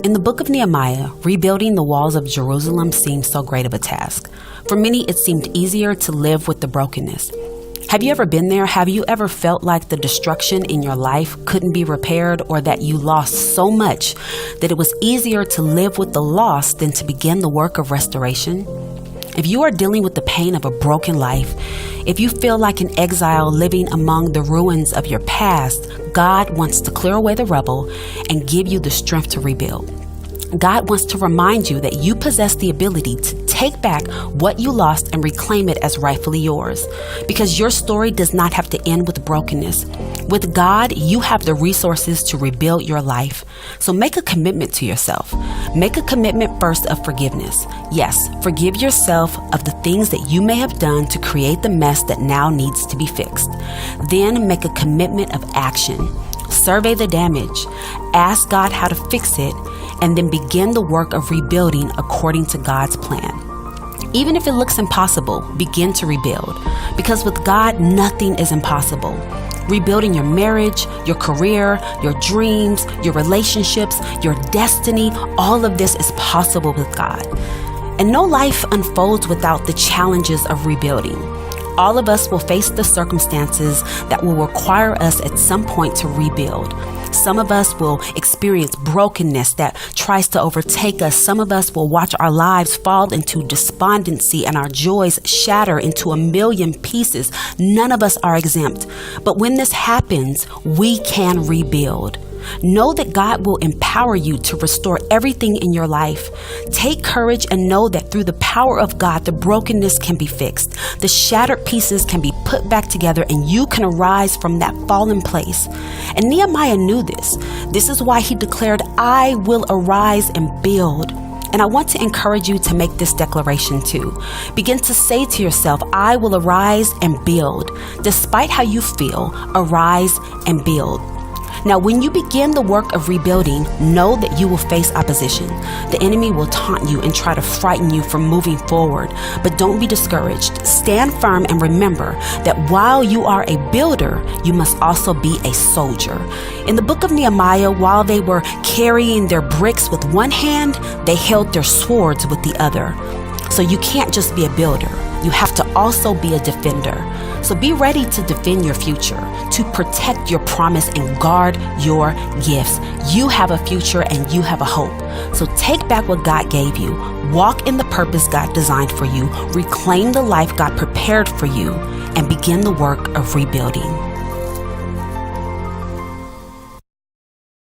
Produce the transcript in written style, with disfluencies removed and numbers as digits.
In the book of Nehemiah, rebuilding the walls of Jerusalem seemed so great of a task. For many, it seemed easier to live with the brokenness. Have you ever been there? Have you ever felt like the destruction in your life couldn't be repaired, or that you lost so much that it was easier to live with the loss than to begin the work of restoration? If you are dealing with the pain of a broken life, if you feel like an exile living among the ruins of your past, God wants to clear away the rubble and give you the strength to rebuild. God wants to remind you that you possess the ability to take back what you lost and reclaim it as rightfully yours, because your story does not have to end with brokenness. With God, you have the resources to rebuild your life. So make a commitment to yourself. Make a commitment first of forgiveness. Yes, forgive yourself of the things that you may have done to create the mess that now needs to be fixed. Then make a commitment of action. Survey the damage. Ask God how to fix it, and then begin the work of rebuilding according to God's plan. Even if it looks impossible, begin to rebuild, because with God, nothing is impossible. Rebuilding your marriage, your career, your dreams, your relationships, your destiny, all of this is possible with God. And no life unfolds without the challenges of rebuilding. All of us will face the circumstances that will require us at some point to rebuild. Some of us will experience brokenness that tries to overtake us. Some of us will watch our lives fall into despondency and our joys shatter into a million pieces. None of us are exempt. But when this happens, we can rebuild. Know that God will empower you to restore everything in your life. Take courage and know that through the power of God, the brokenness can be fixed. The shattered pieces can be put back together, and you can arise from that fallen place. And Nehemiah knew this. This is why he declared, "I will arise and build." And I want to encourage you to make this declaration too. Begin to say to yourself, "I will arise and build." Despite how you feel, arise and build. Now, when you begin the work of rebuilding, know that you will face opposition. The enemy will taunt you and try to frighten you from moving forward. But don't be discouraged. Stand firm and remember that while you are a builder, you must also be a soldier. In the book of Nehemiah, while they were carrying their bricks with one hand, they held their swords with the other. So you can't just be a builder. You have to also be a defender. So be ready to defend your future, to protect your promise and guard your gifts. You have a future and you have a hope. So take back what God gave you. Walk in the purpose God designed for you. Reclaim the life God prepared for you, and begin the work of rebuilding.